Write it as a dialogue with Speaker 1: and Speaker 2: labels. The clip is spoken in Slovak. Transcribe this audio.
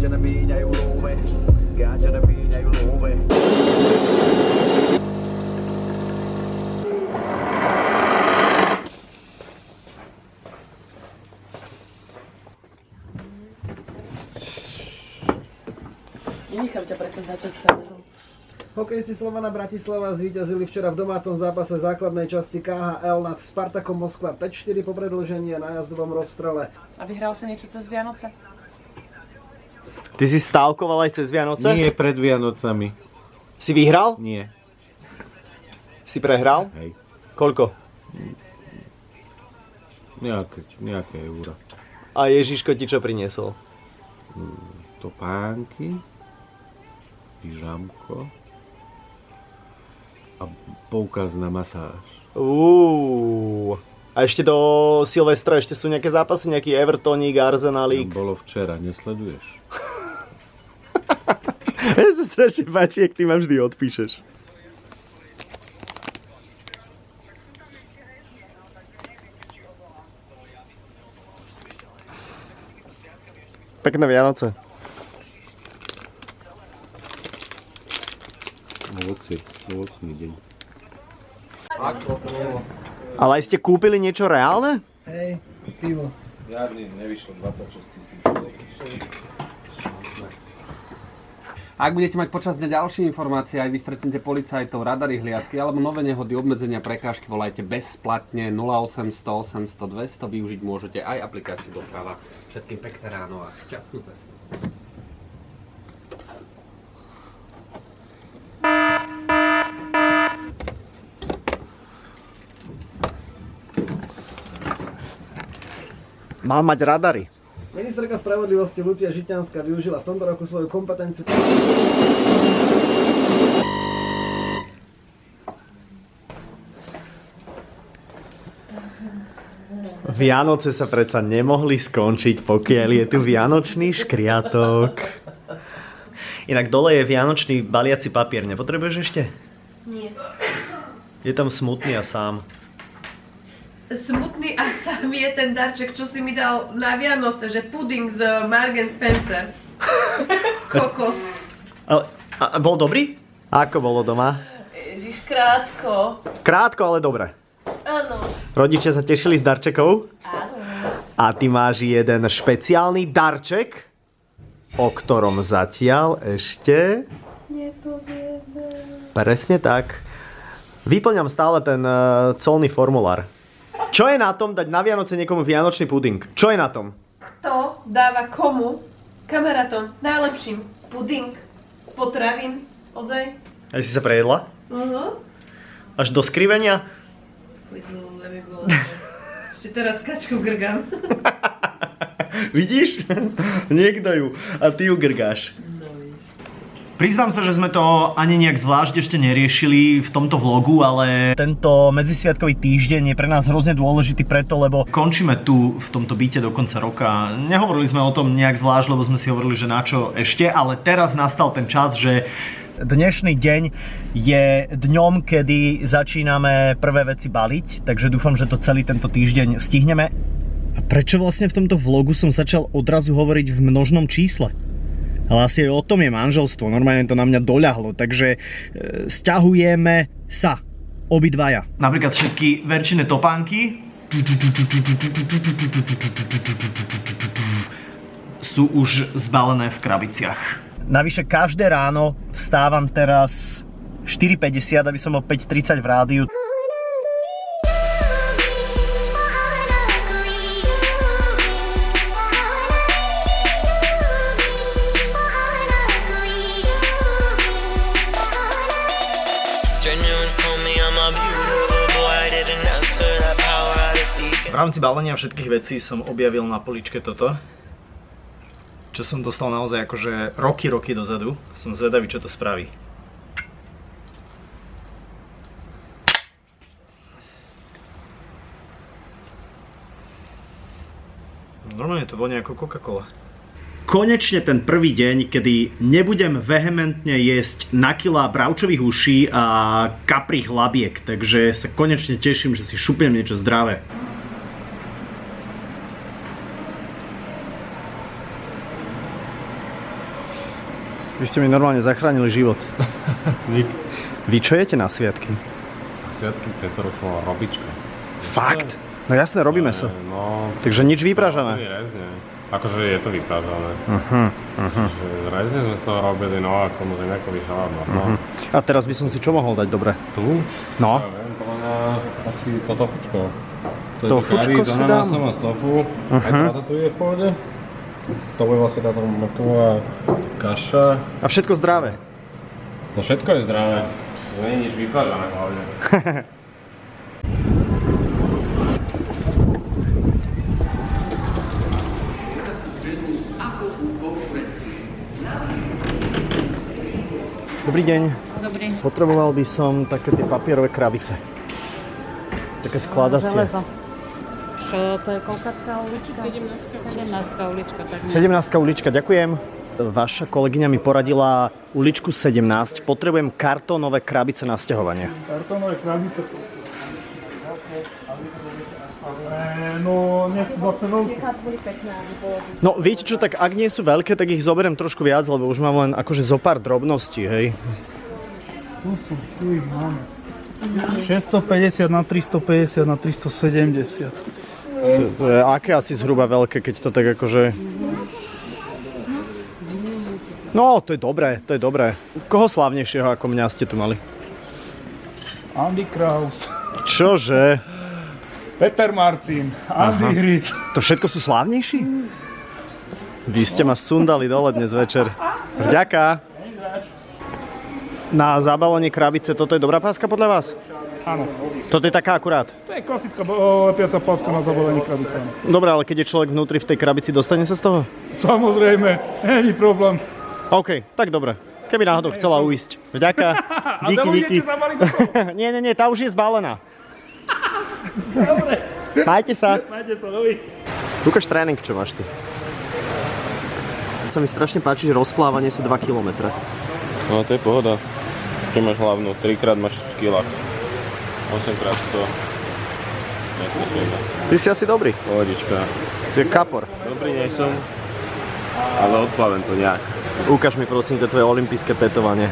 Speaker 1: Gáďa namíňajú lóve, gáďa namíňajú lóve.
Speaker 2: Nenechám ťa predsa začať samého.
Speaker 3: Hokejisti Slovana Bratislava zvíťazili včera v domácom zápase základnej časti KHL nad Spartakom Moskva 5-4 po predĺžení a nájazdovom rozstrele.
Speaker 2: A vyhral si niečo cez Vianoce?
Speaker 4: Ty si stávkoval aj cez Vianoce?
Speaker 5: Nie, pred Vianocami.
Speaker 4: Si vyhral?
Speaker 5: Nie.
Speaker 4: Si prehral?
Speaker 5: Hej.
Speaker 4: Koľko?
Speaker 5: Nejaké eura.
Speaker 4: A Ježiško ti čo priniesol?
Speaker 5: Topánky, pyžamko a poukaz na masáž.
Speaker 4: A ešte do Silvestra ešte sú nejaké zápasy, nejaký Evertoník, Arsenalík.
Speaker 5: Tam bolo včera, nesleduješ?
Speaker 4: Ja sa strašne páči, jak ty ma vždy odpíšeš. Pekné Vianoce.
Speaker 5: Ovocný deň.
Speaker 4: Ale aj ste kúpili niečo reálne?
Speaker 3: Hej, pivo.
Speaker 5: Žiadny nevyšlo 26 000.
Speaker 6: Ak budete mať počas dňa ďalšie informácie, aj vy stretnete policajtov, radary hliadky alebo nové nehody, obmedzenia, prekážky, volajte bezplatne 0800 800 200. Využiť môžete aj aplikáciu Doprava. Všetkým pekné ráno a šťastnú cestu.
Speaker 4: Mám mať radary.
Speaker 3: Ministerka spravodlivosti Lucia Žitňanská využila v tomto roku svoju kompetenciu.
Speaker 4: Vianoce sa predsa nemohli skončiť, pokiaľ je tu vianočný škriatok. Inak dole je vianočný baliaci papier. Nepotrebuješ ešte?
Speaker 7: Nie.
Speaker 4: Je tam smutný a sám.
Speaker 7: Smutný a sám je ten darček, čo si mi dal na Vianoce, že puding z Marks & Spencer. Kokos.
Speaker 4: A bol dobrý? Ako bolo doma?
Speaker 7: Ježiš, krátko.
Speaker 4: Krátko, ale dobre.
Speaker 7: Áno.
Speaker 4: Rodičia sa tešili z darčekov?
Speaker 7: Áno.
Speaker 4: A ty máš jeden špeciálny darček, o ktorom zatiaľ ešte...
Speaker 7: Nepovieme.
Speaker 4: Presne tak. Vyplňam stále ten colný formulár. Čo je na tom dať na Vianoce niekomu vianočný puding? Čo je na tom?
Speaker 7: Kto dáva komu? Kamarátom, najlepším. Puding z potravín. Ozaj?
Speaker 4: A si sa prejedla? Až do skrivenia?
Speaker 7: Fujzule by bolo. Ešte teraz kačku grgám.
Speaker 4: Vidíš? Niekto ju. A ty ju grgáš. Priznám sa, že sme to ani nejak zvlášť ešte neriešili v tomto vlogu, ale tento medzisviatkový týždeň je pre nás hrozne dôležitý preto, lebo končíme tu v tomto byte do konca roka. Nehovorili sme o tom nejak zvlášť, lebo sme si hovorili, že na čo ešte, ale teraz nastal ten čas, že dnešný deň je dňom, kedy začíname prvé veci baliť, takže dúfam, že to celý tento týždeň stihneme. A prečo vlastne v tomto vlogu som začal odrazu hovoriť v množnom čísle? Ale asi aj o tom je manželstvo, normálne to na mňa doľahlo, takže sťahujeme sa, obidvaja. Napríklad všetky Verčine topánky sú už zbalené v krabiciach. Navyše každé ráno vstávam teraz 4:50, aby som bol 5:30 v rádiu. V rámci balenia všetkých vecí som objavil na poličke toto, čo som dostal naozaj akože roky dozadu. Som zvedavý, čo to spraví. Normálne to vonia ako Coca-Cola. Konečne ten prvý deň, kedy nebudem vehementne jesť na kilá bravčových uší a kaprích labiek, takže sa konečne teším, že si šupnem niečo zdravé. Vy ste mi normálne zachránili život.
Speaker 8: Dík.
Speaker 4: Vy čo jete na sviatky?
Speaker 8: Sviatky tento rok som mal robička.
Speaker 4: Fakt? No jasné, robíme sa.
Speaker 8: No,
Speaker 4: Takže nič vypražané.
Speaker 8: Rezne. Akože je to vypražané. Čiže rezne sme z toho robili, no a k tomu zemiakový šalát. No.
Speaker 4: A teraz by som si čo mohol dať dobre?
Speaker 8: Tu?
Speaker 4: No.
Speaker 8: Ja viem, podľa mňa asi to tofučko. To je
Speaker 4: Tofučko
Speaker 8: to
Speaker 4: si
Speaker 8: curry s
Speaker 4: dám?
Speaker 8: ananásom a z tofu. Aj táto tu je v pohode. To bude vlastne táto mrková kaša.
Speaker 4: A všetko zdravé.
Speaker 8: No všetko je zdravé. Nie je nič vypražané hlavne.
Speaker 4: Dobrý deň.
Speaker 2: Dobrý.
Speaker 4: Potreboval by som také tie papierové krabice. Také skladacie.
Speaker 2: Železo. Čo to je koľkatka ulička? 17. ulička. Tak
Speaker 4: 17. ulička, ďakujem. Vaša kolegyňa mi poradila uličku 17. Potrebujem kartónové krabice na sťahovanie.
Speaker 9: Kartónové krabice. No, nie sú zase veľké.
Speaker 4: No viete čo, tak ak nie sú veľké, tak ich zoberiem trošku viac, lebo už mám len akože zo pár drobností, hej.
Speaker 9: Tu ich máme. 650 na 350 na 370.
Speaker 4: To je aké asi zhruba veľké, keď to tak akože... No, to je dobré, to je dobré. Koho slávnejšieho ako mňa ste tu mali?
Speaker 9: Andy Kraus,
Speaker 4: Čože?
Speaker 9: Peter Marcin, Andy Hric.
Speaker 4: To všetko sú slávnejší? Vy ste ma sundali dole dnes večer. Vďaka. Na zabalenie krabice, toto je dobrá páska podľa vás?
Speaker 9: Áno.
Speaker 4: Toto je taká akurát.
Speaker 9: To je klasická lepiaca páska na zabalení krabice.
Speaker 4: Dobre, ale keď je človek vnútri v tej krabici, dostane sa z toho?
Speaker 9: Samozrejme, není problém.
Speaker 4: OK, tak dobre. Keby náhodou chcela uísť. Vďaka. Díky, díky.
Speaker 9: Zabaliť do toho?
Speaker 4: Nie, tá už je zbalená.
Speaker 9: Dobre,
Speaker 4: Majte sa.
Speaker 9: majte sa, dovi.
Speaker 4: Lukáš, tréning, čo máš ty? Sa mi strašne páči, že rozplávanie sú 2 km.
Speaker 5: No to je pohoda. Čo máš hlavnú? 3-krát máš v kilách. 8-krát 100. Nesmiešne.
Speaker 4: Ty si asi dobrý.
Speaker 5: Pohodička.
Speaker 4: Si je kapor.
Speaker 5: Dobrý nie som, ale odplavem to nejak.
Speaker 4: Ukáž mi prosím to tvoje olympijské petovanie.